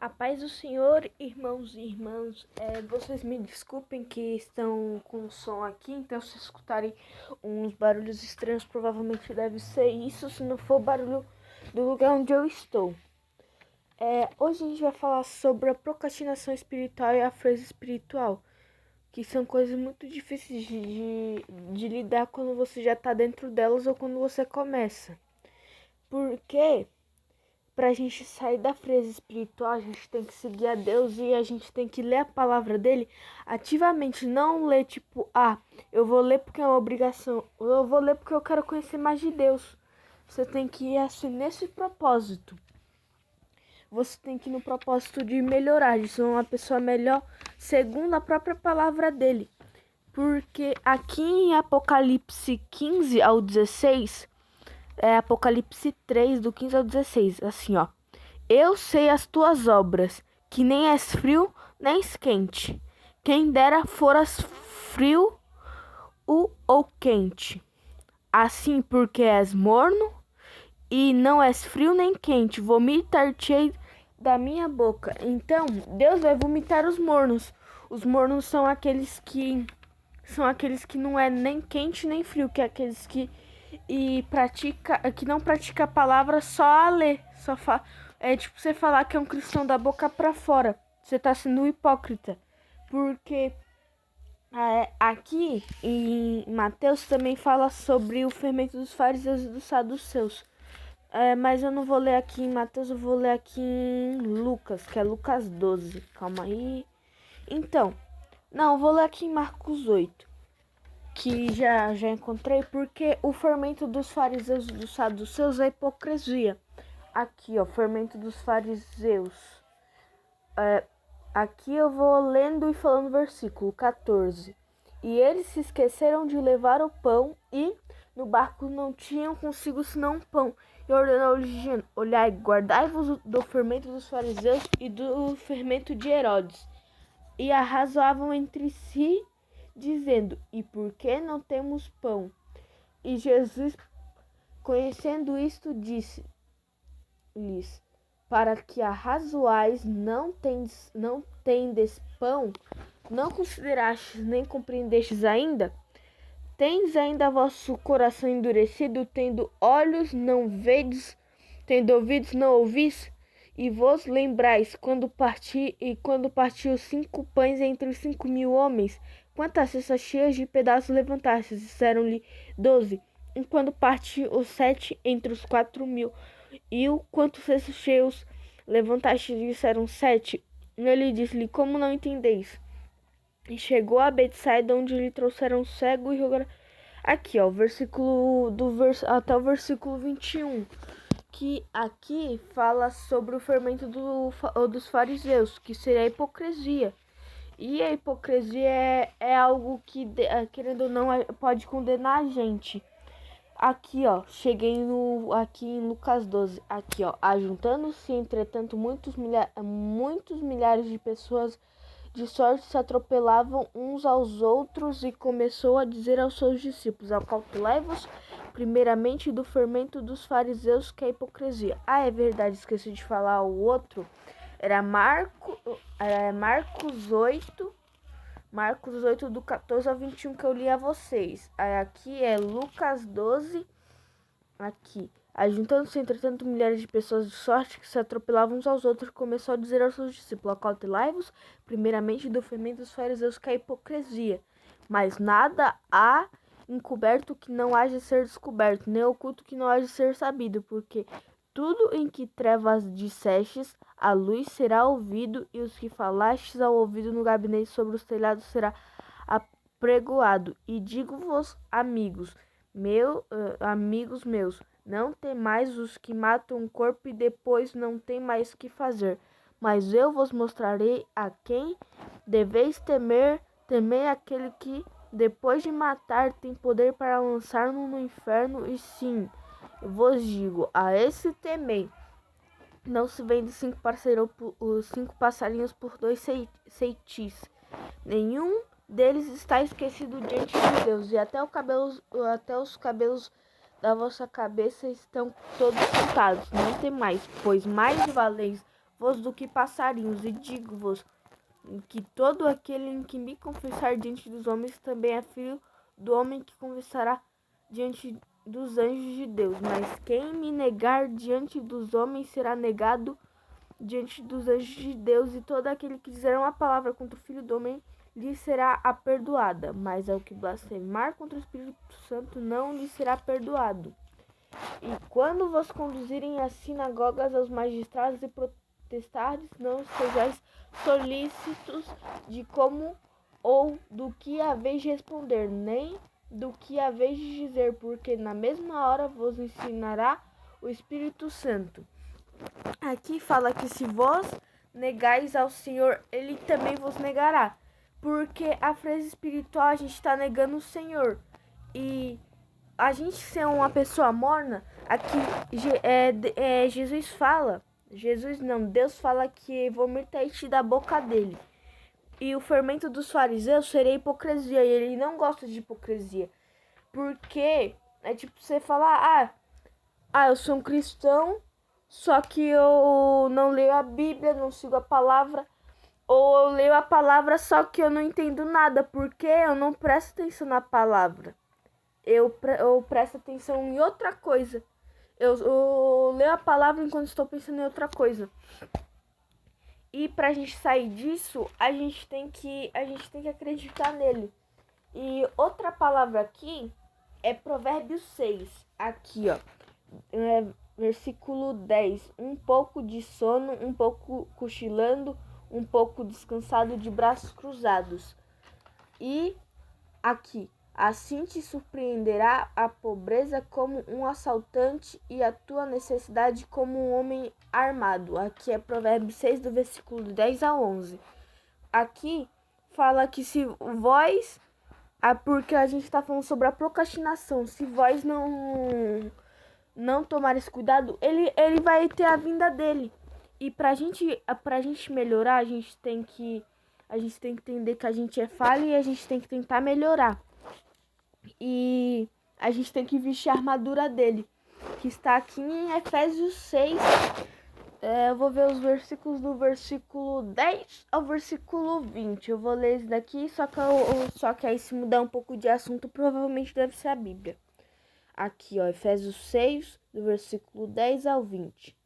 A paz do Senhor, irmãos e irmãs, vocês me desculpem que estão com som aqui, então se escutarem uns barulhos estranhos, provavelmente deve ser isso, se não for barulho do lugar onde eu estou. Hoje a gente vai falar sobre a procrastinação espiritual e a frieza espiritual, que são coisas muito difíceis de lidar quando você já está dentro delas ou quando você começa. Porque pra gente sair da frieza espiritual, a gente tem que seguir a Deus e a gente tem que ler a palavra dele ativamente. Não ler tipo, eu vou ler porque é uma obrigação. Eu vou ler porque eu quero conhecer mais de Deus. Você tem que ir assim nesse propósito. Você tem que ir no propósito de melhorar, de ser uma pessoa melhor segundo a própria palavra dele. Porque aqui em Apocalipse 15 ao 16... Apocalipse 3, do 15 ao 16, assim, ó. Eu sei as tuas obras, que nem és frio, nem és quente. Quem dera foras frio ou quente. Assim, porque és morno, e não és frio nem quente, vomitar-te-ei da minha boca. Então, Deus vai vomitar os mornos. Os mornos são aqueles que não é nem quente nem frio, que é aqueles que não pratica a palavra só a ler, é tipo você falar que é um cristão da boca para fora. Você tá sendo hipócrita. Porque aqui em Mateus também fala sobre o fermento dos fariseus e dos saduceus. Mas eu não vou ler aqui em Mateus, eu vou ler aqui em Lucas, que é Lucas 12. Calma aí. Então, não, eu vou ler aqui em Marcos 8. Que já encontrei, porque o fermento dos fariseus e dos saduceus é hipocrisia. Aqui, ó, fermento dos fariseus. Aqui eu vou lendo e falando o versículo 14. E eles se esqueceram de levar o pão e no barco não tinham consigo senão um pão. E ordenou-lhes dizendo: olhai, guardai-vos do fermento dos fariseus e do fermento de Herodes. E arrazoavam entre si, dizendo: e por que não temos pão? E Jesus, conhecendo isto, disse-lhes: para que arrazoais, não tendes pão? Não considerastes nem compreendestes ainda? Tendes ainda vosso coração endurecido, tendo olhos não vedes, tendo ouvidos não ouvis? E vos lembrais quando partiu 5 pães entre os 5.000 homens? Quantas cestas cheias de pedaços levantastes? Disseram-lhe 12. E quando partiu os 7 entre os 4.000? E quantos cestos cheios levantastes? Disseram 7. E ele disse-lhe: como não entendeis? E chegou a Betsaida, onde lhe trouxeram cego e aqui, ó, até o versículo 21. Que aqui fala sobre o fermento dos fariseus, que seria a hipocrisia. E a hipocrisia é algo que, querendo ou não, pode condenar a gente. Aqui, ó, cheguei aqui em Lucas 12. Aqui, ó, ajuntando-se, entretanto, muitos milhares de pessoas de sorte se atropelavam uns aos outros, e começou a dizer aos seus discípulos: acautelai-vos primeiramente do fermento dos fariseus, que é a hipocrisia. É verdade, esqueci de falar o outro. Era Marcos 8, do 14 ao 21, que eu li a vocês. Aqui é Lucas 12. Aqui. Ajuntando-se, entretanto, milhares de pessoas de sorte que se atropelavam uns aos outros, começou a dizer aos seus discípulos: acautelai-vos primeiramente do fermento dos fariseus, que é a hipocrisia. Mas nada há encoberto que não haja de ser descoberto, nem oculto que não haja de ser sabido, porque tudo em que trevas dissestes, a luz será ouvido, e os que falastes ao ouvido no gabinete sobre os telhados será apregoado. E digo-vos, amigos meus, não temais os que matam o corpo e depois não tem mais que fazer. Mas eu vos mostrarei a quem deveis temer. Temei aquele que, depois de matar, tem poder para lançar-no no inferno. E sim, eu vos digo, a esse temei. Não se vende 5 passarinhos por 2 ceitis. Nenhum deles está esquecido diante de Deus, e até os cabelos da vossa cabeça estão todos contados. Não tem mais, pois mais valeis vos do que passarinhos, e digo-vos que todo aquele em que me confessar diante dos homens também é filho do homem que confessará diante dos anjos de Deus. Mas quem me negar diante dos homens será negado diante dos anjos de Deus, e todo aquele que dizer uma palavra contra o Filho do Homem lhe será aperdoada, mas ao que blasfemar contra o Espírito Santo não lhe será perdoado. E quando vos conduzirem às sinagogas, aos magistrados e potestades, não sejais solícitos de como ou do que haveis de responder, nem do que haveis de dizer, porque na mesma hora vos ensinará o Espírito Santo. Aqui fala que se vós negais ao Senhor, Ele também vos negará. Porque a frase espiritual, a gente está negando o Senhor. E a gente ser uma pessoa morna, aqui Jesus fala, Deus fala que vomitar-te da boca dele. E o fermento dos fariseus seria hipocrisia, e ele não gosta de hipocrisia. Porque é tipo você falar, eu sou um cristão, só que eu não leio a Bíblia, não sigo a palavra. Ou eu leio a palavra, só que eu não entendo nada, porque eu não presto atenção na palavra. Eu presto atenção em outra coisa. Eu leio a palavra enquanto estou pensando em outra coisa. E pra gente sair disso, a gente tem que acreditar nele. E outra palavra aqui é Provérbios 6. Aqui, ó. Versículo 10. Um pouco de sono, um pouco cochilando, um pouco descansado de braços cruzados. E aqui, assim te surpreenderá a pobreza como um assaltante e a tua necessidade como um homem armado. Aqui é Provérbios 6, do versículo 10 a 11. Aqui fala que se vós... porque a gente está falando sobre a procrastinação. Se vós não tomar esse cuidado, ele vai ter a vinda dele. E pra gente melhorar, a gente tem que entender que a gente é falha e a gente tem que tentar melhorar. E a gente tem que vestir a armadura dele, que está aqui em Efésios 6. Eu vou ver os versículos do versículo 10 ao versículo 20. Eu vou ler esse daqui, só que aí se mudar um pouco de assunto, provavelmente deve ser a Bíblia. Aqui, ó, Efésios 6, do versículo 10 ao 20.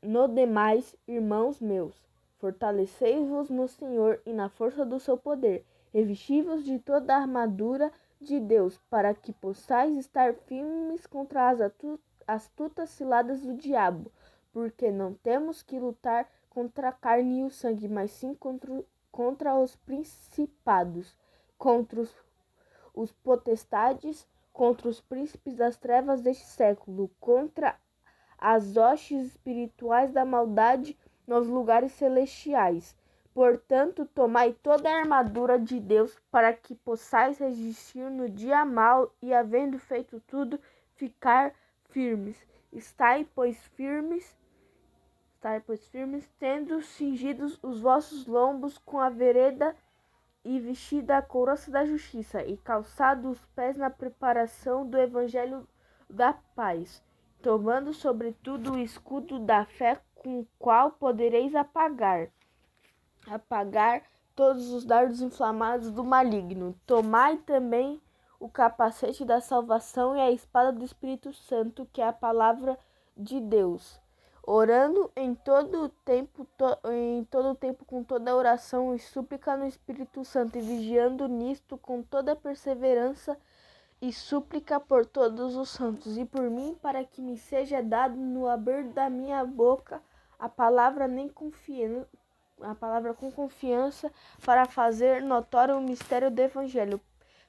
No demais, irmãos meus, fortalecei-vos no Senhor e na força do seu poder. Revesti-vos de toda a armadura de Deus, para que possais estar firmes contra as astutas ciladas do diabo. Porque não temos que lutar contra a carne e o sangue, mas sim contra os principados, contra os potestades, contra os príncipes das trevas deste século, contra as hostes espirituais da maldade nos lugares celestiais. Portanto, tomai toda a armadura de Deus, para que possais resistir no dia mau e, havendo feito tudo, ficar firmes. Estai, pois, firmes, tendo cingidos os vossos lombos com a vereda e vestida a couraça da justiça, e calçados os pés na preparação do evangelho da paz, tomando sobretudo o escudo da fé, com o qual podereis apagar todos os dardos inflamados do maligno. Tomai também o capacete da salvação e a espada do Espírito Santo, que é a palavra de Deus, orando em todo o tempo com toda oração e súplica no Espírito Santo, e vigiando nisto com toda perseverança e súplica por todos os santos, e por mim, para que me seja dado no abrir da minha boca a palavra com confiança, para fazer notório o mistério do Evangelho,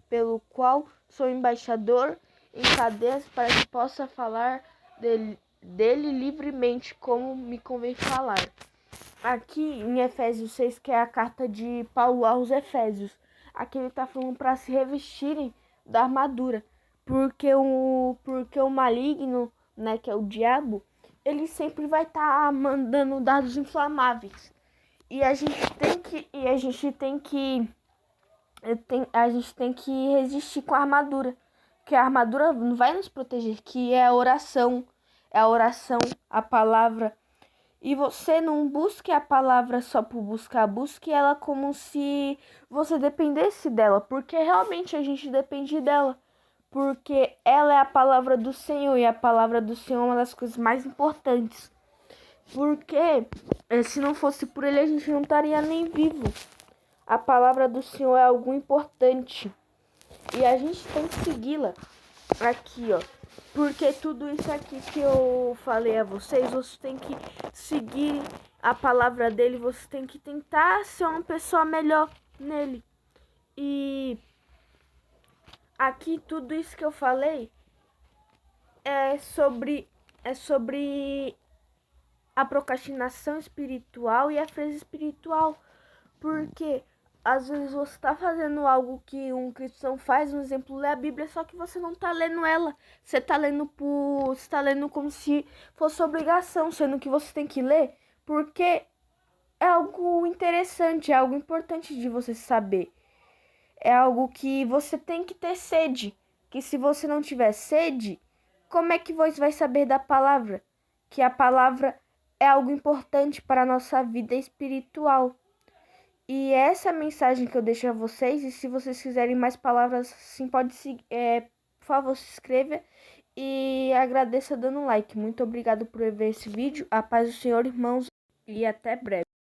pelo qual sou embaixador em cadeias, para que possa falar dele livremente, como me convém falar. Aqui em Efésios 6, que é a carta de Paulo aos Efésios, aqui ele está falando para se revestirem da armadura, porque o maligno, né, que é o diabo, ele sempre vai estar mandando dados inflamáveis. E a gente tem que resistir com a armadura, que a armadura não vai nos proteger, que é a oração, a palavra. E você não busque a palavra só por buscar, busque ela como se você dependesse dela, porque realmente a gente depende dela, porque ela é a palavra do Senhor e a palavra do Senhor é uma das coisas mais importantes. Porque se não fosse por ele, a gente não estaria nem vivo. A palavra do Senhor é algo importante e a gente tem que segui-la aqui, ó. Porque tudo isso aqui que eu falei a vocês, você tem que seguir a palavra dele, você tem que tentar ser uma pessoa melhor nele. E aqui tudo isso que eu falei é sobre a procrastinação espiritual e a frieza espiritual. Porque às vezes você está fazendo algo que um cristão faz, um exemplo, ler a Bíblia, só que você não está lendo ela. Você está lendo como se fosse obrigação, sendo que você tem que ler, porque é algo interessante, é algo importante de você saber. É algo que você tem que ter sede. Que se você não tiver sede, como é que você vai saber da palavra? Que a palavra é algo importante para a nossa vida espiritual. E essa é a mensagem que eu deixo a vocês. E se vocês quiserem mais palavras, sim, pode seguir. Por favor, se inscreva e agradeça dando um like. Muito obrigado por ver esse vídeo. A paz do Senhor, irmãos, e até breve.